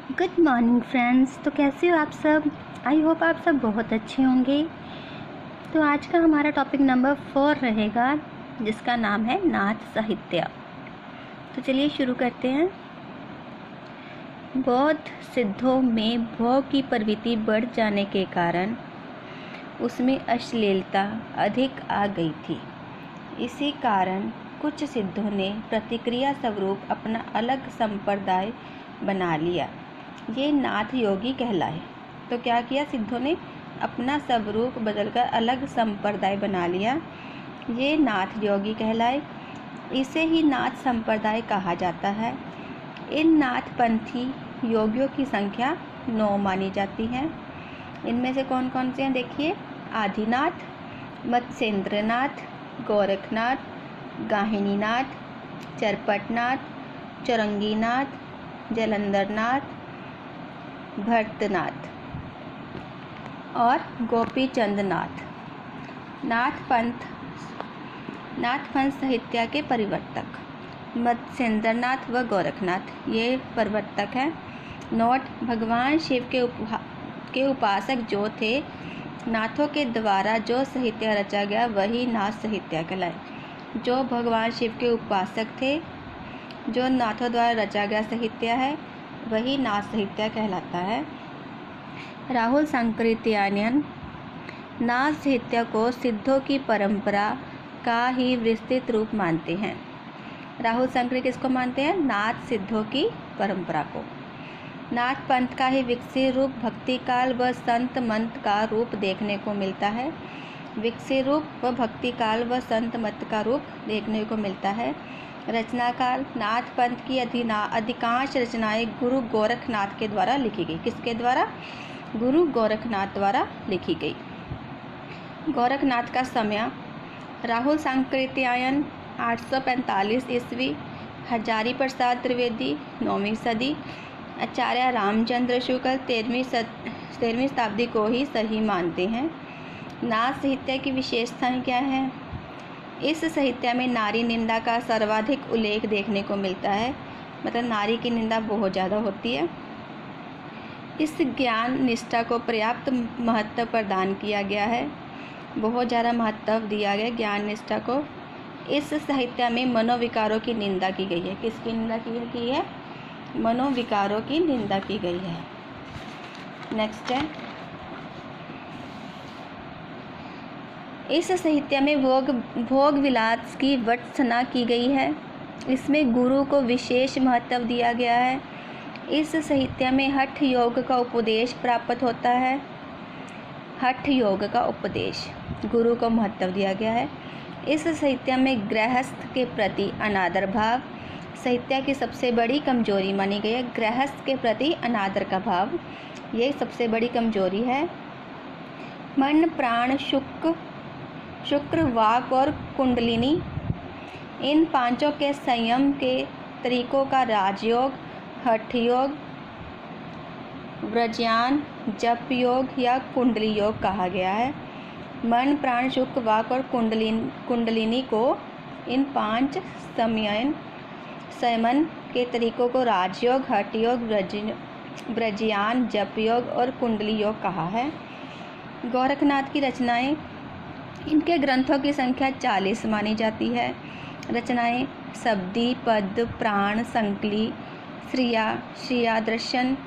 Good morning friends. तो कैसे हो आप सब? आई होप आप सब बहुत अच्छे होंगे। तो आज का हमारा टॉपिक नंबर 4 रहेगा, जिसका नाम है नाथ साहित्य। तो चलिए शुरू करते हैं। बौद्ध सिद्धों में भोग की प्रवृत्ति बढ़ जाने के कारण उसमें अश्लीलता अधिक आ गई थी। इसी कारण कुछ सिद्धों ने प्रतिक्रिया स्वरूप अपना अलग संप्रदाय बना लिया। ये नाथ योगी कहलाए। तो क्या किया सिद्धों ने? अपना स्वरूप बदलकर अलग संप्रदाय बना लिया। ये नाथ योगी कहलाए। इसे ही नाथ संप्रदाय कहा जाता है। इन नाथपंथी योगियों की संख्या 9 मानी जाती है। इनमें से कौन कौन से हैं देखिए। आदिनाथ, मत्स्येंद्रनाथ, गोरखनाथ, गाहिनीनाथ, चरपटनाथ, चौरंगीनाथ, जलंधरनाथ, भरतनाथ और गोपीचंदनाथ। नाथपंथ साहित्य के परिवर्तक मत्स्येंद्रनाथ व गोरखनाथ ये प्रवर्तक हैं। नोट: भगवान शिव के उपासक जो थे, नाथों के द्वारा जो साहित्य रचा गया वही नाथ साहित्य कहलाए। जो भगवान शिव के उपासक थे, जो नाथों द्वारा रचा गया साहित्य है, वही नाथ साहित्य कहलाता है। राहुल सांकृत्यायन नाथ साहित्य को सिद्धों की परंपरा का ही विस्तृत रूप मानते हैं। राहुल सांकृत्य किसको मानते हैं? नाथ सिद्धों की परंपरा को। नाथ पंथ का ही विकसित रूप भक्ति काल व संत मत का रूप देखने को मिलता है। विकसित रूप व भक्ति काल व संत मत का रूप देखने को मिलता है। रचना काल: नाथ पंथ की अधिकांश रचनाएं गुरु गोरखनाथ के द्वारा लिखी गई। किसके द्वारा? गुरु गोरखनाथ द्वारा लिखी गई। गोरखनाथ का समय: राहुल सांकृत्यायन 845 ईस्वी, हजारी प्रसाद त्रिवेदी 9वीं सदी, आचार्य रामचंद्र शुक्ल 13वीं शताब्दी को ही सही मानते हैं। नाथ साहित्य की विशेषताएं क्या है? इस साहित्य में नारी निंदा का सर्वाधिक उल्लेख देखने को मिलता है। मतलब नारी की निंदा बहुत ज़्यादा होती है। इस ज्ञान निष्ठा को पर्याप्त महत्व प्रदान किया गया है। बहुत ज़्यादा महत्व दिया गया ज्ञान निष्ठा को। इस साहित्य में मनोविकारों की निंदा की गई है। किसकी निंदा की है? मनोविकारों की निंदा की गई है। नेक्स्ट है, इस साहित्य में भोग विलास की वर्णना की गई है। इसमें गुरु को विशेष महत्व दिया गया है। इस साहित्य में हठ योग का उपदेश प्राप्त होता है। हठ योग का उपदेश गुरु को महत्व दिया गया है। इस साहित्य में गृहस्थ के प्रति अनादर भाव साहित्य की सबसे बड़ी कमजोरी मानी गई है। गृहस्थ के प्रति अनादर का भाव ये सबसे बड़ी कमजोरी है। मन, प्राण, शुक्र, वाक और कुंडलिनी इन पांचों के संयम के तरीकों का राजयोग, हठ योग, व्रज्ञान, जप योग या कुंडली योग कहा गया है। मन, प्राण, शुक्र, वाक और कुंडलिनी को इन 5 संयमन के तरीकों को राजयोग, हठ योग, व्रज्ञान, जप योग और कुंडली योग कहा है। गोरखनाथ की रचनाएं: इनके ग्रंथों की संख्या 40 मानी जाती है। रचनाएं: शब्दी, पद, प्राण, संकली, श्रिया दर्शन,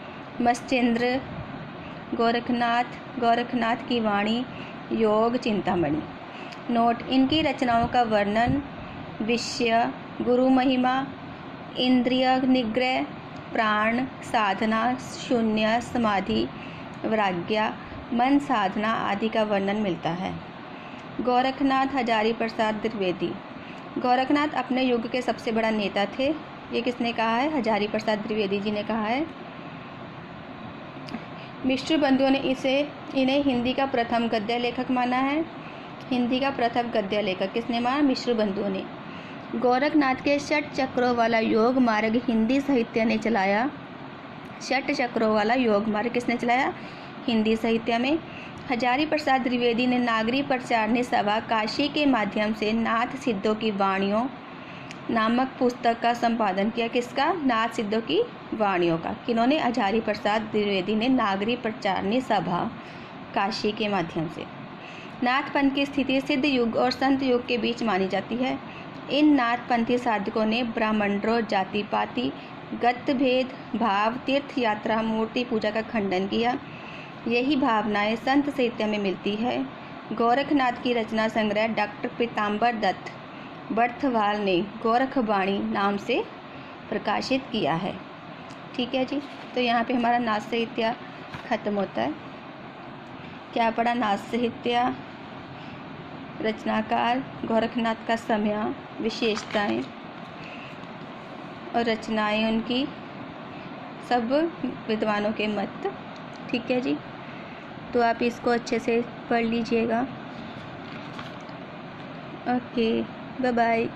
मत्स्येंद्र, गोरखनाथ की वाणी, योग, चिंतामणि। नोट: इनकी रचनाओं का वर्णन, विषय, गुरु महिमा, इंद्रिय निग्रह, प्राण साधना, शून्य समाधि, वैराग्य, मन साधना आदि का वर्णन मिलता है। गोरखनाथ हजारी प्रसाद त्रिवेदी। गोरखनाथ अपने युग के सबसे बड़ा नेता थे। ये किसने कहा है? हजारी प्रसाद त्रिवेदी जी ने कहा है। मिश्र बंधुओं ने इन्हें हिंदी का प्रथम गद्य लेखक माना है। हिंदी का प्रथम गद्य लेखक किसने माना? मिश्र बंधुओं ने। गोरखनाथ के 6 चक्रों वाला योग मार्ग हिंदी साहित्य ने चलाया। 6 चक्रों वाला योग मार्ग किसने चलाया? हिंदी साहित्य में। हजारी प्रसाद त्रिवेदी ने नागरी प्रचारणी सभा काशी के माध्यम से नाथ सिद्धों की वाणियों नामक पुस्तक का संपादन किया। किसका? नाथ सिद्धों की वाणियों का। किन्होंने? आचार्य प्रसाद द्विवेदी ने नागरी प्रचारणी सभा काशी के माध्यम से। नाथपंथ की स्थिति सिद्ध युग और संत युग के बीच मानी जाती है। इन नाथपंथी साधकों ने ब्राह्मणों, जाति पाति, गत भेद भाव, तीर्थ यात्रा, मूर्ति पूजा का खंडन किया। यही भावनाएं संत साहित्य में मिलती है। गोरखनाथ की रचना संग्रह डॉक्टर पीताम्बर दत्त बर्थवाल ने गोरखवाणी नाम से प्रकाशित किया है। ठीक है जी, तो यहाँ पे हमारा नाथ साहित्य खत्म होता है। क्या पढ़ा? नाथ साहित्य, रचनाकार, गोरखनाथ का समय, विशेषताएं और रचनाएं उनकी, सब विद्वानों के मत। ठीक है जी, तो आप इसको अच्छे से पढ़ लीजिएगा। Okay, bye bye.